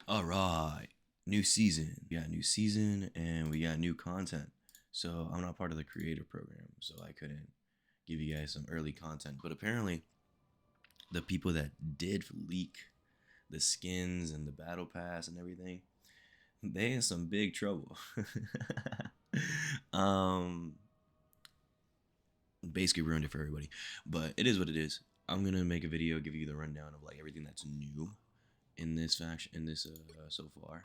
All right, new season. We got new season and we got new content. So I'm not part of the creator program, so I couldn't give you guys some early content. But apparently, the people that did leak the skins and the battle pass and everything, they in some big trouble. um, Basically ruined it for everybody. But it is what it is. I'm gonna make a video, give you the rundown of like everything that's new in this faction, in this so far.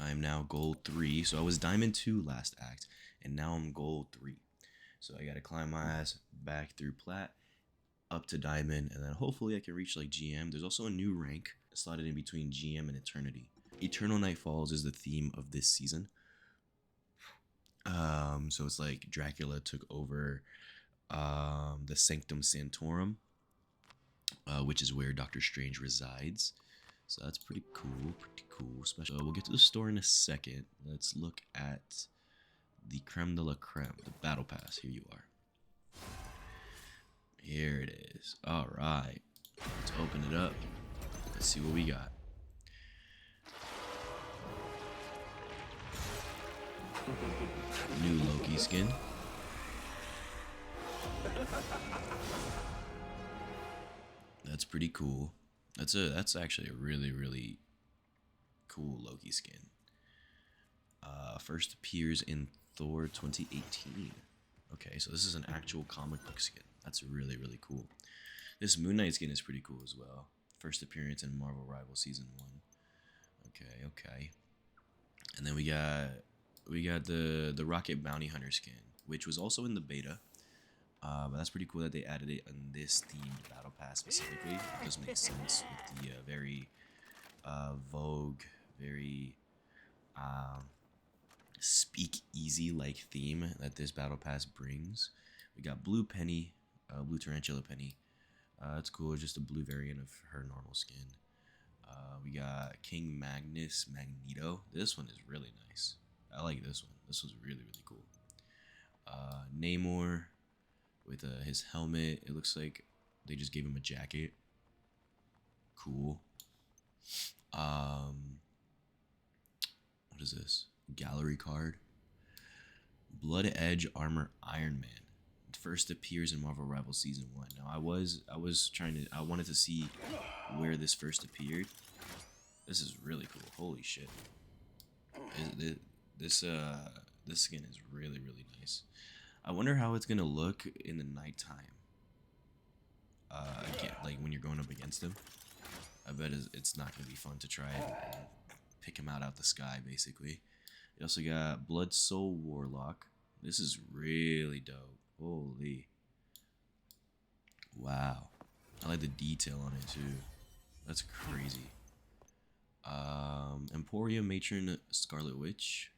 I'm now gold 3, so I was diamond 2 last act, and now I'm gold 3. So I gotta climb my ass back through plat up to diamond, and then hopefully I can reach like GM. There's also a new rank slotted in between GM and eternity. Eternal Night Falls is the theme of this season. So it's like Dracula took over the Sanctum Sanctorum, which is where Doctor Strange resides. So that's pretty cool, Special. We'll get to the store in a second. Let's look at the creme de la creme, the battle pass. Here you are. Here it is. All right, let's open it up. Let's see what we got. New Loki skin. That's pretty cool. That's actually a really cool Loki skin. First appears in Thor 2018. Okay, so this is an actual comic book skin. That's really cool. This Moon Knight skin is pretty cool as well. First appearance in Marvel Rivals Season 1. Okay. And then we got the Rocket Bounty Hunter skin, which was also in the beta. But that's pretty cool that they added it in this themed battle pass specifically. It does make sense with the very Vogue, very speakeasy like theme that this battle pass brings. We got Blue Penny, Blue Tarantula Penny. That's cool, just a blue variant of her normal skin. We got King Magnus Magneto. This one is really nice. I like this one. This was really cool. Namor with his helmet. It looks like they just gave him a jacket. Cool. What is this? Gallery card. Blood Edge Armor Iron Man. It first appears in Marvel Rivals Season 1. Now I wanted to see where this first appeared. This is really cool. Holy shit. This skin is really nice. I wonder how it's gonna look in the nighttime. Again, like when you're going up against him. I bet it's not gonna be fun to try and pick him out the sky, basically. You also got Blood Soul Warlock. This is really dope. Holy. Wow. I like the detail on it too. That's crazy. Emporia Matron Scarlet Witch.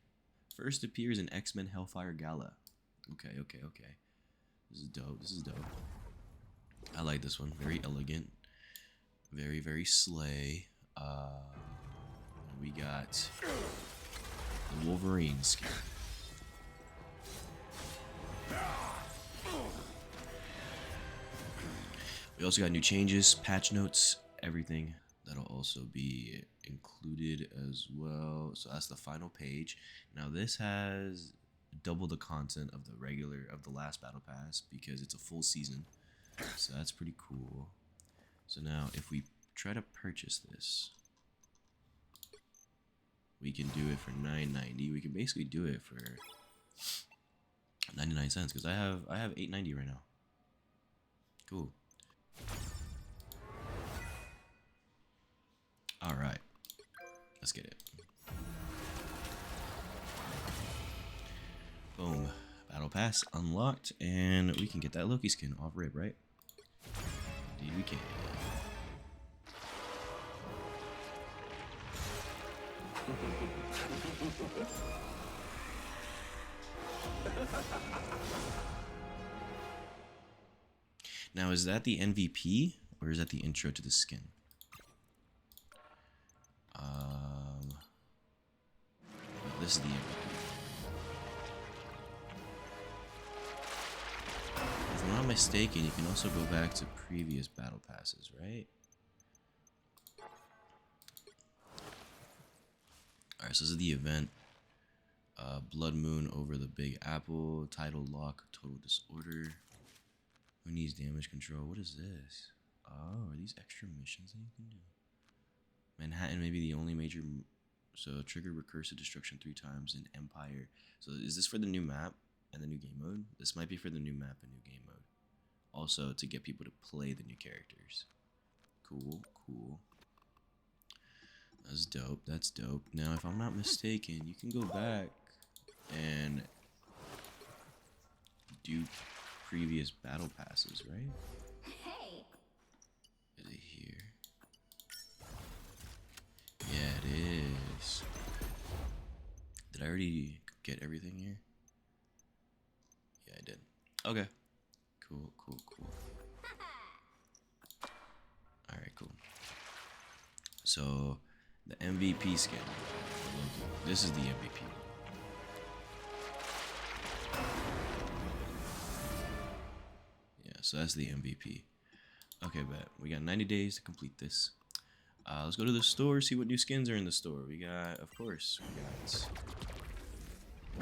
First appears in X-Men Hellfire Gala. Okay. This is dope. I like this one. Very elegant. Very slay. We got the Wolverine skin. We also got new changes, patch notes, everything. That'll also be included as well. So that's the final page. Now this has double the content of the last battle pass because it's a full season. So that's pretty cool. So now if we try to purchase this, we can do it for $9.90. We can basically do it for 99 cents because I have $8.90 right now. Cool. All right, let's get it. Boom, battle pass unlocked, and we can get that Loki skin off rip, right? Indeed we can. Now, is that the MVP or is that the intro to the skin? This is the MVP. mistaken, you can also go back to previous battle passes, right? Alright, so this is the event. Blood Moon over the Big Apple, Title Lock, Total Disorder. Who needs damage control? What is this? Oh, are these extra missions that you can do? Manhattan may be the only major... So, trigger recursive destruction 3 times in Empire. So, is this for the new map and the new game mode? This might be for the new map and new game mode. Also, to get people to play the new characters. Cool, cool. That's dope, that's dope. Now, if I'm not mistaken, you can go back and do previous battle passes, right? Hey. Is it here? Yeah, it is. Did I already get everything here? Yeah, I did. Okay. Cool, cool, cool. Alright, cool. So, the MVP skin. This is the MVP. Yeah, so that's the MVP. Okay, bet. We got 90 days to complete this. Let's go to the store, see what new skins are in the store. We got, of course, we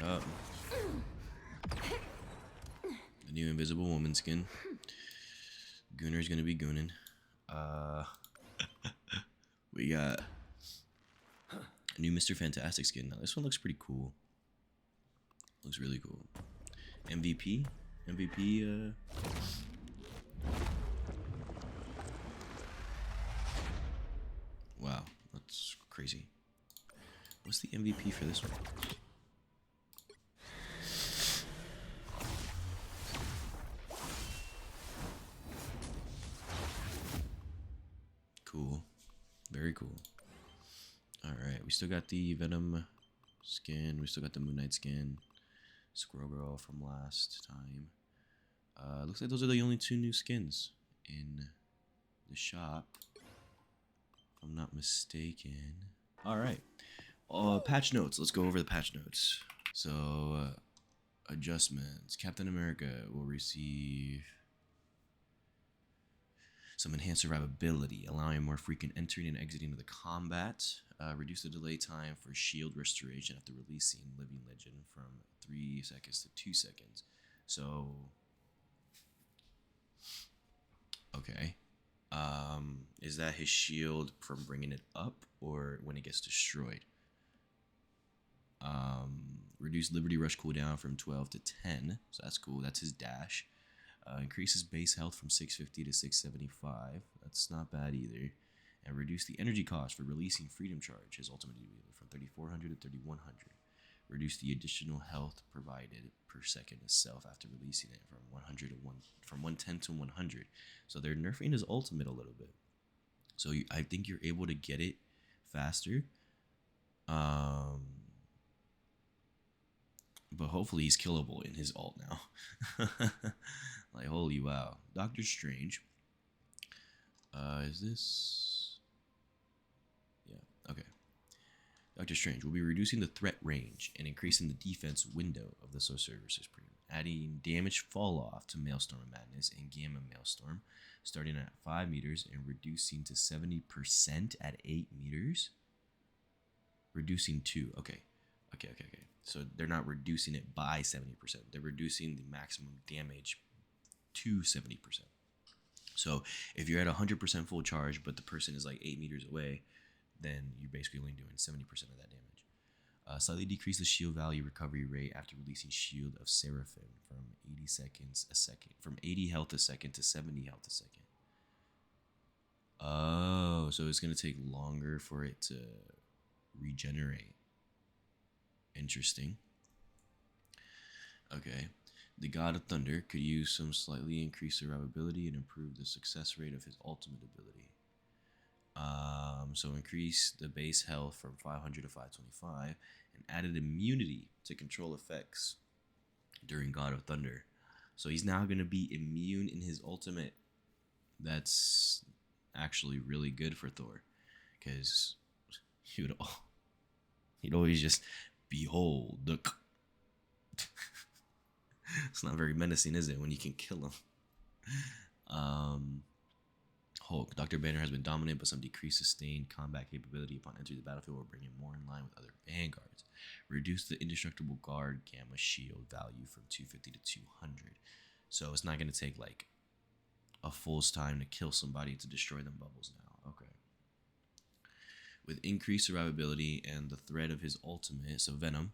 got the new Invisible Woman skin. Gooner's gonna be gooning. We got a new Mr. Fantastic skin. Now, this one looks pretty cool. Looks really cool. MVP? MVP, Wow, that's crazy. What's the MVP for this one? Cool. Very cool. Alright, we still got the Venom skin. We still got the Moon Knight skin. Squirrel Girl from last time. Looks like those are the only 2 new skins in the shop. If I'm not mistaken. Alright. Patch notes. Let's go over the patch notes. So, adjustments. Captain America will receive some enhanced survivability, allowing more frequent entering and exiting of the combat. Reduce the delay time for shield restoration after releasing Living Legend from 3 seconds to 2 seconds. So, okay. Is that his shield from bringing it up or when it gets destroyed? Reduce Liberty Rush cooldown from 12 to 10. So that's cool. That's his dash. Increases base health from 650 to 675. That's not bad either. And reduce the energy cost for releasing Freedom Charge, his ultimate ability, from 3400 to 3100. Reduce the additional health provided per second itself after releasing it from 100 to 110 to 100. So they're nerfing his ultimate a little bit. So I think you're able to get it faster. But hopefully he's killable in his ult now. Like, holy wow. Doctor Strange. Is this... Yeah, okay. Doctor Strange will be reducing the threat range and increasing the defense window of the Sorcerer Supreme, adding damage fall off to Maelstrom of Madness and Gamma Maelstrom, starting at 5 meters and reducing to 70% at 8 meters. Reducing 2. Okay. So they're not reducing it by 70%. They're reducing the maximum damage to 70%. So if you're at 100% full charge, but the person is like 8 meters away, then you're basically only doing 70% of that damage. Slightly decrease the shield value recovery rate after releasing Shield of Seraphim from 80 seconds a second, from 80 health a second to 70 health a second. Oh, so it's gonna take longer for it to regenerate. Interesting. Okay. The God of Thunder could use some slightly increased survivability and improve the success rate of his ultimate ability. So increase the base health from 500 to 525 and added immunity to control effects during God of Thunder. So he's now going to be immune in his ultimate. That's actually really good for Thor, because he'd always just behold the... It's not very menacing, is it, when you can kill him? um, Hulk. Dr. Banner has been dominant, but some decreased sustained combat capability upon entering the battlefield will bring him more in line with other vanguards. Reduce the indestructible guard gamma shield value from 250 to 200. So it's not going to take like a fool's time to kill somebody to destroy them bubbles now. Okay. With increased survivability and the threat of his ultimate, so Venom,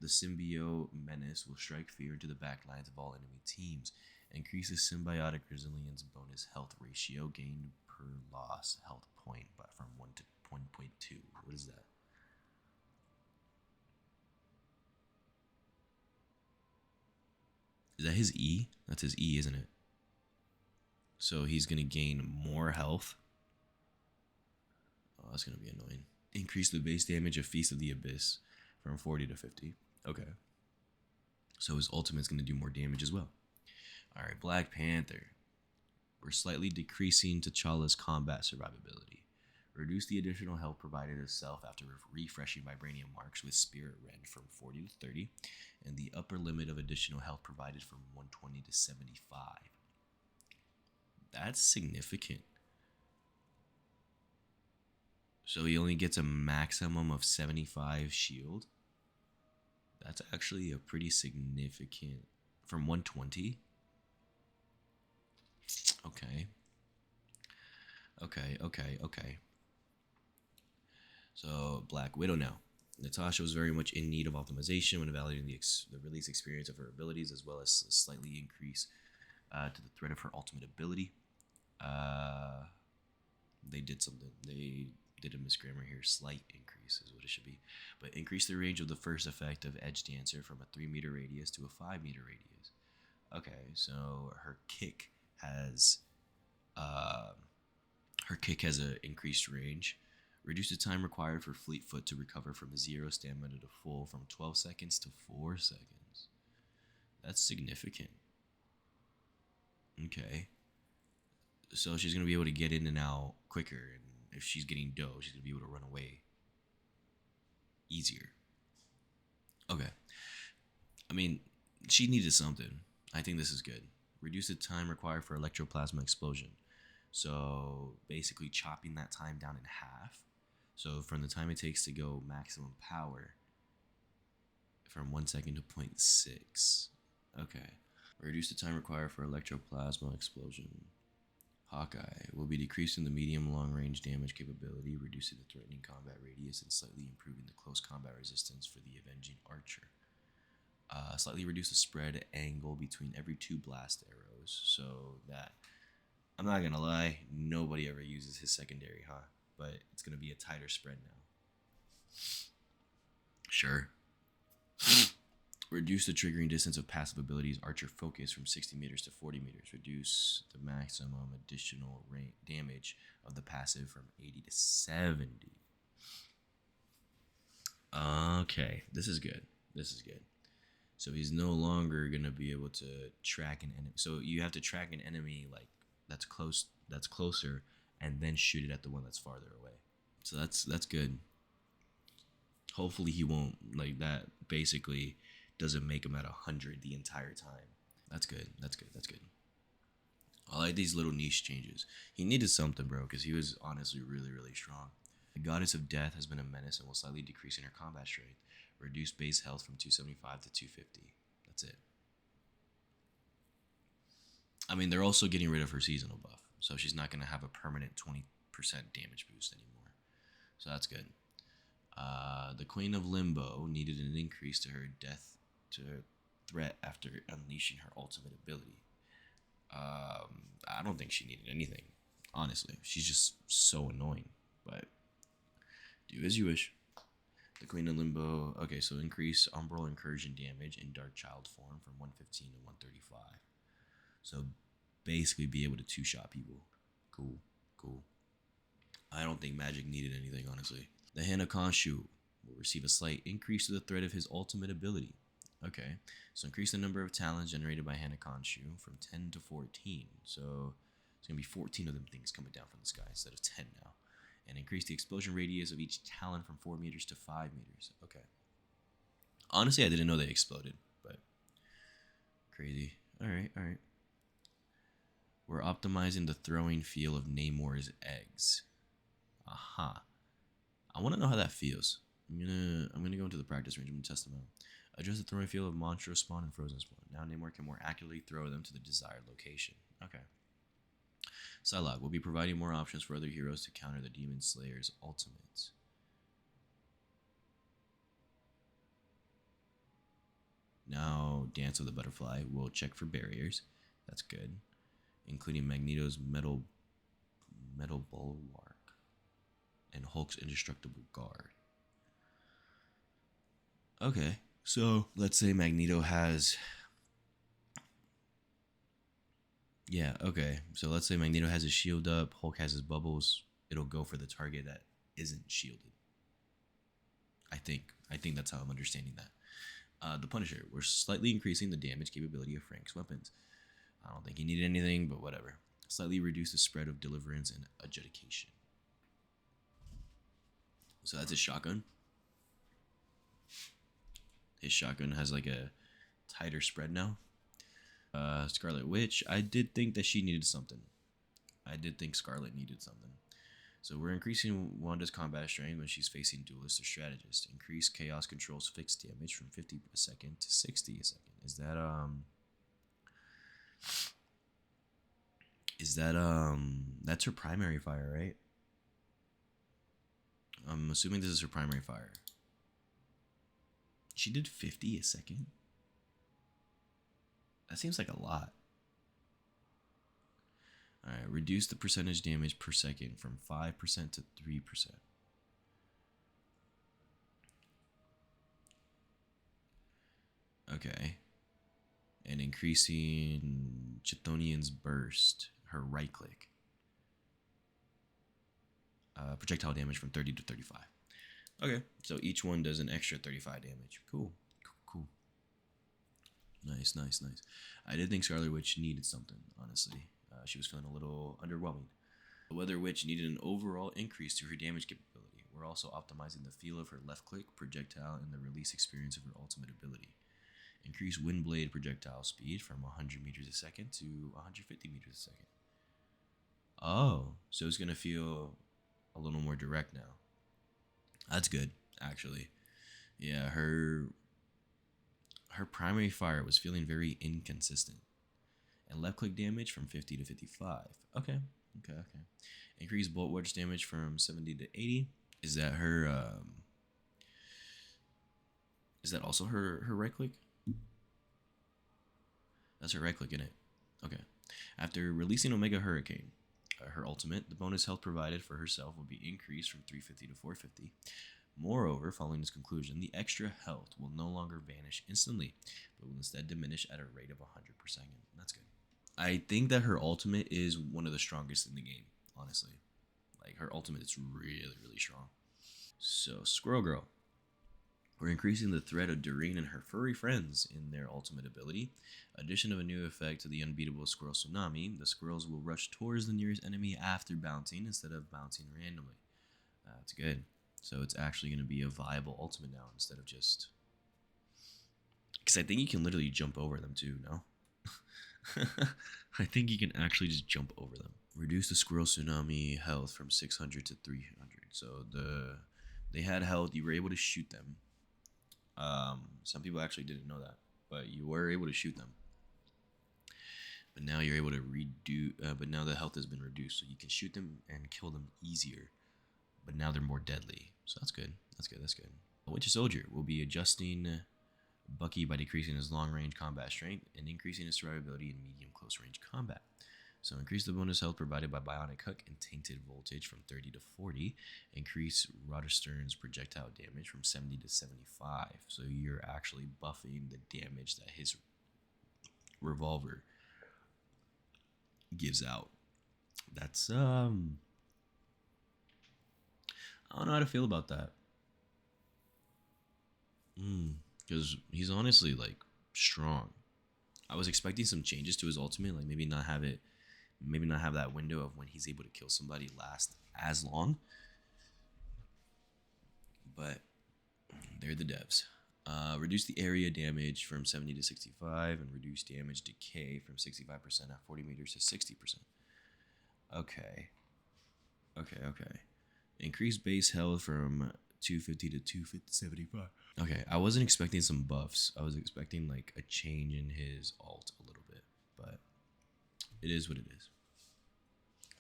the symbiote menace will strike fear into the backlines of all enemy teams. Increases symbiotic resilience bonus health ratio gained per loss health point, but from 1 to 1.2. What is that? Is that his E? That's his E, isn't it? So he's gonna gain more health. Oh, that's gonna be annoying. Increase the base damage of Feast of the Abyss from 40 to 50. Okay. So his ultimate's gonna do more damage as well. Alright, Black Panther. We're slightly decreasing T'Challa's combat survivability. Reduce the additional health provided to self after refreshing Vibranium marks with Spirit Rend from 40 to 30, and the upper limit of additional health provided from 120 to 75. That's significant. So he only gets a maximum of 75 shield. That's actually a pretty significant from 120. Okay. Okay. So Black Widow now. Natasha was very much in need of optimization when evaluating the release experience of her abilities, as well as a slightly increase to the threat of her ultimate ability. Uh, they did something. They did a misgrammar here. Slight increase is what it should be. But increase the range of the first effect of Edge Dancer from a 3-meter radius to a 5-meter radius. Okay, so has uh, her kick has an increased range. Reduce the time required for Fleetfoot to recover from 0 stamina to full from 12 seconds to 4 seconds. That's significant. Okay. So she's going to be able to get in and out quicker. And if she's getting dough, she's going to be able to run away easier. Okay. I mean, she needed something. I think this is good. Reduce the time required for electroplasma explosion. So basically chopping that time down in half. So from the time it takes to go maximum power from 1 second to 0.6. Okay. Reduce the time required for electroplasma explosion. Hawkeye will be decreasing the medium long range damage capability, reducing the threatening combat radius, and slightly improving the close combat resistance for the avenging archer. Slightly reduce the spread angle between every 2 blast arrows, so that, I'm not gonna lie, nobody ever uses his secondary, huh? But it's gonna be a tighter spread now. Sure. Reduce the triggering distance of passive abilities Archer Focus from 60 meters to 40 meters. Reduce the maximum additional damage of the passive from 80 to 70. Okay, this is good. So he's no longer gonna be able to track an enemy. So you have to track an enemy like that's closer, and then shoot it at the one that's farther away. So that's good. Hopefully he won't like that. Basically, doesn't make him at 100 the entire time. That's good. I like these little niche changes. He needed something, bro, because he was honestly really strong. The Goddess of Death has been a menace and will slightly decrease in her combat strength. Reduce base health from 275 to 250. That's it. I mean, they're also getting rid of her seasonal buff, so she's not going to have a permanent 20% damage boost anymore. So that's good. The Queen of Limbo needed an increase to her death to threat after unleashing her ultimate ability. I don't think she needed anything, honestly. She's just so annoying, but do as you wish. The Queen of Limbo. Okay, so increase Umbral Incursion damage in Dark Child form from 115 to 135. So basically be able to 2-shot people. Cool. I don't think Magic needed anything, honestly. The Hana Khonshu will receive a slight increase to the threat of his ultimate ability. Okay, so increase the number of talents generated by Hana Khonshu from 10 to 14. So it's going to be 14 of them things coming down from the sky instead of 10 now. And increase the explosion radius of each talent from 4 meters to 5 meters. Okay. Honestly, I didn't know they exploded, but crazy. All right. We're optimizing the throwing feel of Namor's eggs. Aha. I want to know how that feels. I'm gonna go into the practice range. I'm gonna test them out. Adjust the throwing feel of Monstro Spawn and Frozen Spawn. Now Namor can more accurately throw them to the desired location. Okay. Psylocke will be providing more options for other heroes to counter the Demon Slayer's ultimates. Now Dance of the Butterfly will check for barriers. That's good. Including Magneto's metal bulwark and Hulk's indestructible guard. Okay, so let's say Magneto has. Yeah, okay. So let's say Magneto has his shield up, Hulk has his bubbles. It'll go for the target that isn't shielded. I think that's how I'm understanding that. The Punisher. We're slightly increasing the damage capability of Frank's weapons. I don't think he needed anything, but whatever. Slightly reduce the spread of deliverance and adjudication. So that's his shotgun. His shotgun has like a tighter spread now. Scarlet Witch. I did think that she needed something. I did think Scarlet needed something. So we're increasing Wanda's combat strength when she's facing duelist or strategist. Increase Chaos Control's fixed damage from 50 a second to 60 a second. That's her primary fire, right? I'm assuming this is her primary fire. She did 50 a second? That seems like a lot. Alright, reduce the percentage damage per second from 5% to 3%. Okay. And increasing Chthonian's burst, her right click. Projectile damage from 30 to 35. Okay, so each one does an extra 35 damage. Cool. Nice. I did think Scarlet Witch needed something, honestly. She was feeling a little underwhelming. The Weather Witch needed an overall increase to her damage capability. We're also optimizing the feel of her left click, projectile, and the release experience of her ultimate ability. Increase Windblade projectile speed from 100 meters a second to 150 meters a second. Oh, so it's going to feel a little more direct now. That's good, actually. Yeah, her primary fire was feeling very inconsistent. And left click damage from 50 to 55. Okay. Increase bolt wedge damage from 70 to 80. Is that her is that also her right click? That's her right click in it. Okay. After releasing Omega Hurricane, her ultimate, the bonus health provided for herself will be increased from 350 to 450. Moreover, following this conclusion, the extra health will no longer vanish instantly, but will instead diminish at a rate of 100 per second. That's good. I think that her ultimate is one of the strongest in the game, honestly. Like, her ultimate is really strong. So, Squirrel Girl. We're increasing the threat of Doreen and her furry friends in their ultimate ability. Addition of a new effect to the unbeatable Squirrel Tsunami, the squirrels will rush towards the nearest enemy after bouncing instead of bouncing randomly. That's good. So it's actually going to be a viable ultimate now instead of just... Because I think you can literally jump over them too, no? I think you can actually just jump over them. Reduce the Squirrel Tsunami health from 600 to 300. So they had health, you were able to shoot them. Some people actually didn't know that, but you were able to shoot them. But now you're able to redo. But now the health has been reduced, so you can shoot them and kill them easier. But now they're more deadly, so that's good. That's good. Winter Soldier will be adjusting Bucky by decreasing his long-range combat strength and increasing his survivability in medium close-range combat. So increase the bonus health provided by Bionic Hook and Tainted Voltage from 30 to 40. Increase Roderstern's projectile damage from 70 to 75. So you're actually buffing the damage that his revolver gives out. That's I don't know how to feel about that. Because he's honestly like strong. I was expecting some changes to his ultimate, like maybe not have that window of when he's able to kill somebody last as long. But they're the devs. Reduce the area damage from 70 to 65, and reduce damage decay from 65% at 40 meters to 60%. Okay. Okay. Increase base health from 250 to 275. Okay, I wasn't expecting some buffs. I was expecting like a change in his alt a little bit, but it is what it is.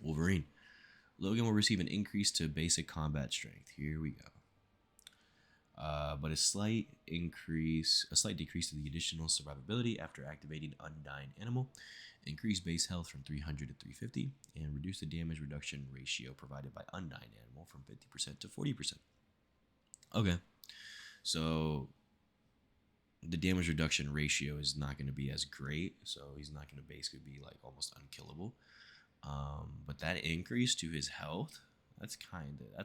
Wolverine. Logan will receive an increase to basic combat strength. Here we go. But a slight decrease to the additional survivability after activating Undying Animal. Increase base health from 300 to 350, and reduce the damage reduction ratio provided by Undying Animal from 50% to 40%. Okay, so the damage reduction ratio is not going to be as great, so he's not going to basically be like almost unkillable. But that increase to his health, that's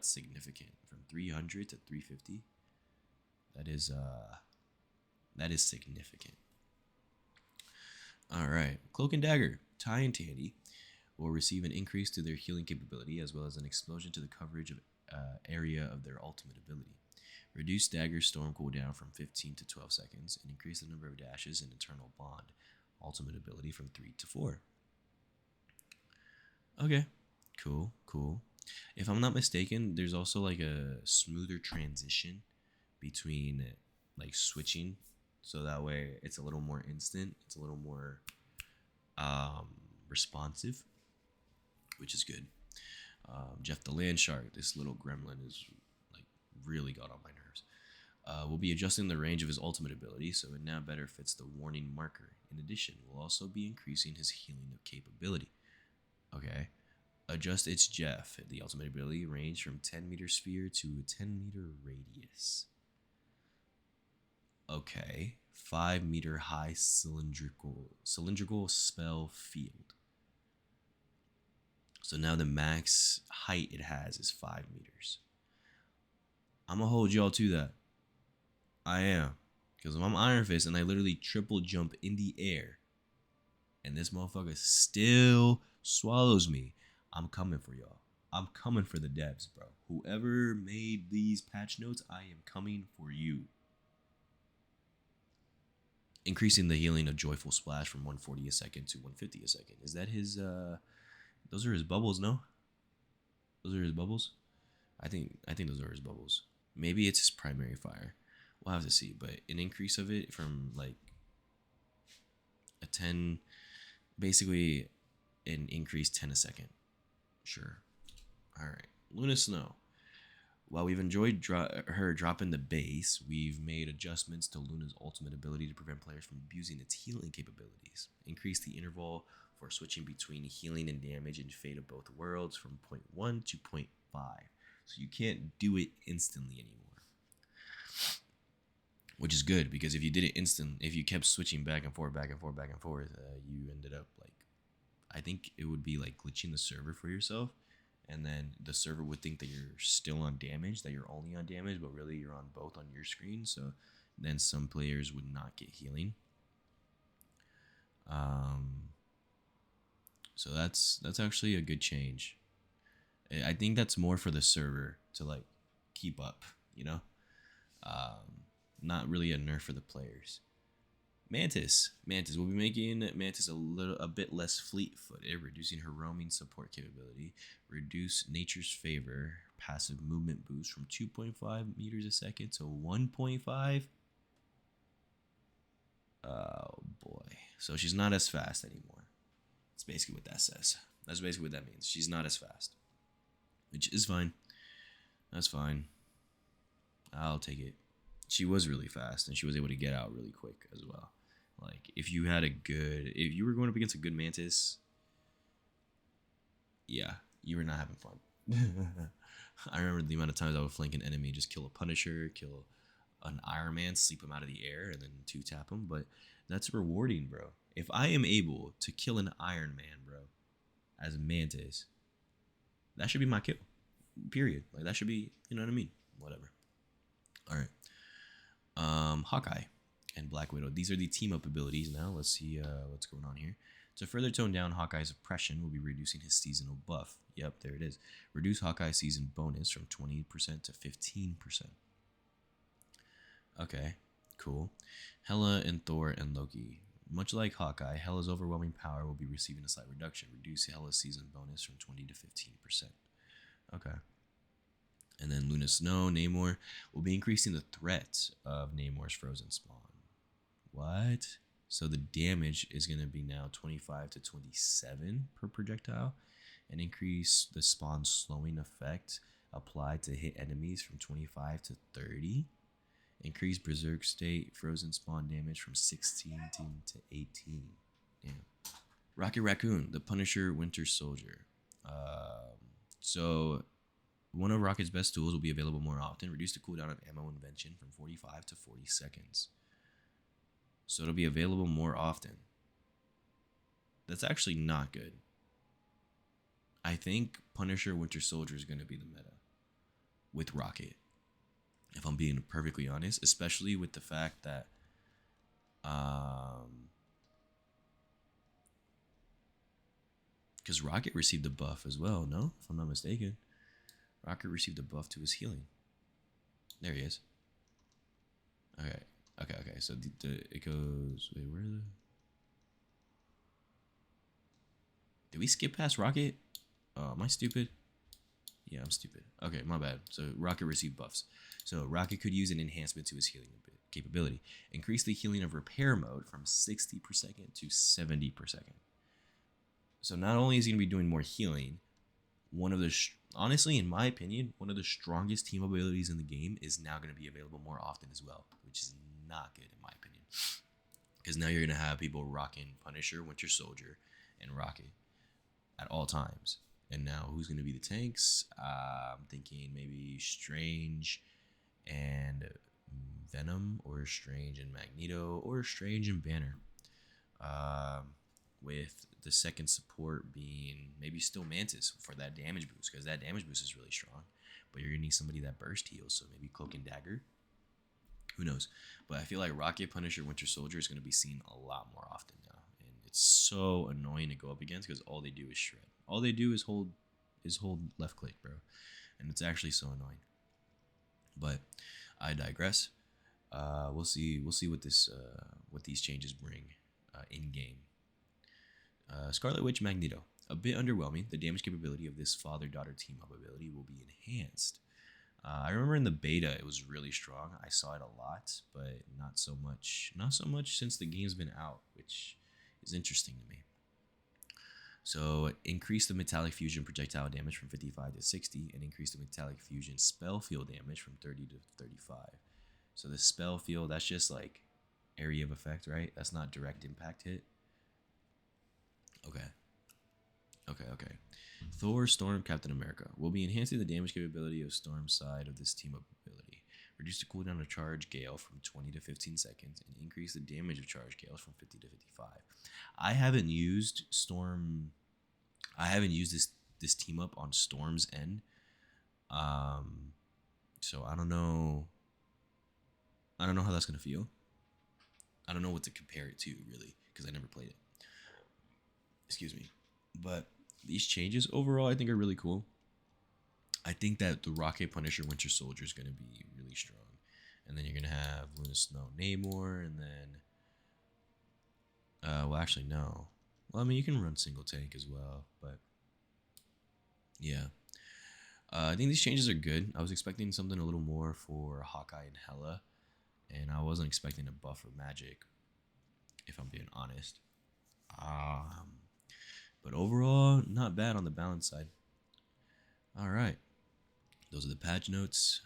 significant, from 300 to 350. That is significant. All right, Cloak and Dagger, Ty and Tandy will receive an increase to their healing capability as well as an explosion to the coverage of area of their ultimate ability. Reduce Dagger Storm cooldown from 15 to 12 seconds and increase the number of dashes in Eternal Bond ultimate ability from 3 to 4. Okay, cool. If I'm not mistaken, there's also like a smoother transition between like switching, so that way it's a little more instant, it's a little more responsive, which is good. Jeff the Land Shark, this little gremlin, is like really got on my nerves. We'll be adjusting the range of his ultimate ability, so it now better fits the warning marker. In addition, we'll also be increasing his healing capability. Okay. Adjust its Jeff, the ultimate ability range from 10 meter sphere to a 10 meter radius. Okay. 5 meter high cylindrical spell field. So now the max height it has is 5 meters. I'm gonna hold y'all to that. I am. Because if I'm Iron Fist and I literally triple jump in the air and this motherfucker still swallows me, I'm coming for y'all. I'm coming for the devs, bro. Whoever made these patch notes, I am coming for you. Increasing the healing of Joyful Splash from 140 a second to 150 a second. Is that his, those are his bubbles, no? Those are his bubbles? I think those are his bubbles. Maybe it's his primary fire. We'll have to see, but an increase of it from like a 10, basically an increase 10 a second. Sure. All right. Luna Snow. While we've enjoyed her dropping the base, we've made adjustments to Luna's ultimate ability to prevent players from abusing its healing capabilities. Increase the interval for switching between healing and damage in Fate of Both Worlds from 0.1 to 0.5. So you can't do it instantly anymore. Which is good, because if you did it if you kept switching back and forth, you ended up like, I think it would be like glitching the server for yourself, and then the server would think that you're still on damage, that you're only on damage, but really you're on both on your screen. So then some players would not get healing. So that's actually a good change. I think that's more for the server to like keep up, you know. Not really a nerf for the players. Mantis will be making Mantis a bit less fleet-footed, reducing her roaming support capability. Reduce Nature's Favor passive movement boost from 2.5 meters a second to 1.5. Oh boy! So she's not as fast anymore. That's basically what that says. That's basically what that means. She's not as fast, which is fine. That's fine. I'll take it. She was really fast, and she was able to get out really quick as well. Like, if you were going up against a good Mantis, yeah, you were not having fun. I remember the amount of times I would flank an enemy, just kill a Punisher, kill an Iron Man, sleep him out of the air, and then 2-tap him. But that's rewarding, bro. If I am able to kill an Iron Man, bro, as a Mantis, that should be my kill. Period. Like, that should be, you know what I mean? Whatever. All right. Hawkeye and Black Widow. These are the team-up abilities now. Let's see what's going on here. To further tone down Hawkeye's oppression, we'll be reducing his seasonal buff. Yep, there it is. Reduce Hawkeye season bonus from 20% to 15%. Okay. Cool. Hela and Thor and Loki. Much like Hawkeye, Hela's overwhelming power will be receiving a slight reduction. Reduce Hela's season bonus from 20 to 15%. Okay. And then Luna Snow, Namor, will be increasing the threat of Namor's frozen spawn. What? So the damage is going to be now 25 to 27 per projectile, and increase the spawn slowing effect applied to hit enemies from 25 to 30. Increase Berserk State frozen spawn damage from 16 to 18. Damn. Rocket Raccoon, the Punisher Winter Soldier. So one of Rocket's best tools will be available more often. Reduce the cooldown of ammo invention from 45 to 40 seconds. So it'll be available more often. That's actually not good. I think Punisher Winter Soldier is going to be the meta with Rocket, if I'm being perfectly honest, especially with the fact that because Rocket received a buff as well, no? If I'm not mistaken. Rocket received a buff to his healing. There he is. Okay. So it goes. Wait, where are the? Did we skip past Rocket? Oh, am I stupid? Yeah, I'm stupid. Okay, my bad. So Rocket received buffs. So Rocket could use an enhancement to his healing capability. Increase the healing of repair mode from 60 per second to 70 per second. So not only is he going to be doing more healing, one of the, honestly, in my opinion, one of the strongest team abilities in the game is now going to be available more often as well, which is not good in my opinion. Because now you're going to have people rocking Punisher, Winter Soldier, and Rocket at all times. And now who's going to be the tanks? I'm thinking maybe Strange and Venom, or Strange and Magneto, or Strange and Banner. With the second support being maybe still Mantis for that damage boost, because that damage boost is really strong. But you're going to need somebody that burst heals, so maybe Cloak and Dagger. Who knows? But I feel like Rocket, Punisher, Winter Soldier is going to be seen a lot more often now. And it's so annoying to go up against because all they do is shred. All they do is hold left click, bro. And it's actually so annoying. But I digress. We'll see what these changes bring in game. Scarlet Witch Magneto. A bit underwhelming. The damage capability of this father-daughter team-up ability will be enhanced. I remember in the beta it was really strong. I saw it a lot, but not so much. Not so much since the game's been out, which is interesting to me. So increase the metallic fusion projectile damage from 55 to 60, and increase the metallic fusion spell field damage from 30 to 35. So the spell field, that's just like area of effect, right? That's not direct impact hit. Okay. Thor, Storm, Captain America. Will be enhancing the damage capability of Storm's side of this team-up ability. Reduce the cooldown of Charge Gale from 20 to 15 seconds, and increase the damage of Charge Gales from 50 to 55. I haven't used Storm. I haven't used this team-up on Storm's end. So I don't know. I don't know how that's gonna feel. I don't know what to compare it to, really, because I never played it. Excuse me. But these changes overall, I think, are really cool. I think that the Rocket, Punisher, Winter Soldier is going to be really strong. And then you're going to have Luna Snow, Namor, and then... well, actually, no. Well, I mean, you can run single tank as well, but... Yeah. I think these changes are good. I was expecting something a little more for Hawkeye and Hela, and I wasn't expecting a buff for Magic, if I'm being honest. But overall, not bad on the balance side. All right. Those are the patch notes.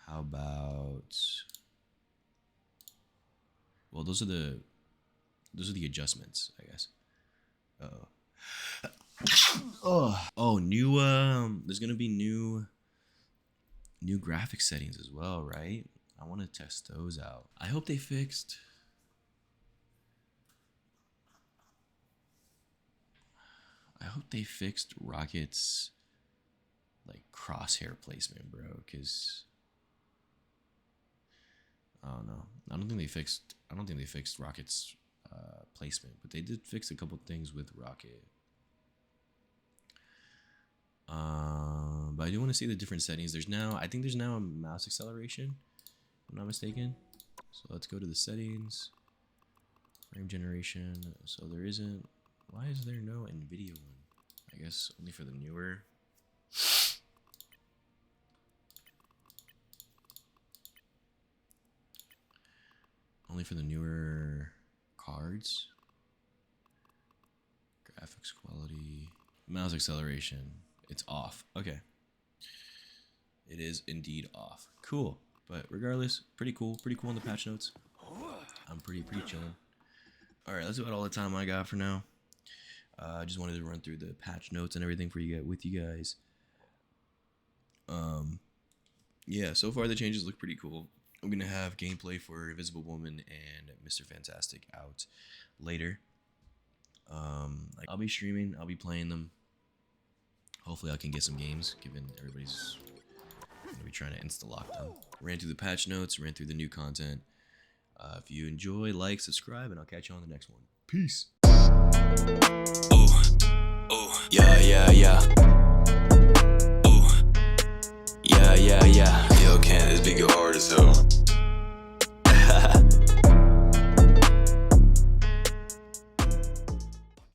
How about... Well, those are the adjustments, I guess. New there's gonna be new graphic settings as well, right? I want to test those out. I hope they fixed... Rocket's like crosshair placement, bro, because I don't know. I don't think they fixed Rocket's placement, but they did fix a couple things with Rocket. But I do want to see the different settings. I think there's now a mouse acceleration, if I'm not mistaken. So let's go to the settings, frame generation. So there isn't. Why is there no NVIDIA one? I guess only for the newer. Only for the newer cards. Graphics quality. Mouse acceleration. It's off. Okay. It is indeed off. Cool. But regardless, pretty cool. Pretty cool in the patch notes. I'm pretty chilling. Alright, that's about all the time I got for now. I just wanted to run through the patch notes and everything for you with you guys. Yeah, so far the changes look pretty cool. I'm gonna have gameplay for Invisible Woman and Mr. Fantastic out later. I'll be streaming. I'll be playing them. Hopefully, I can get some games, given everybody's gonna be trying to insta-lock them. Ran through the patch notes. Ran through the new content. If you enjoy, like, subscribe, and I'll catch you on the next one. Peace. Oh, yeah.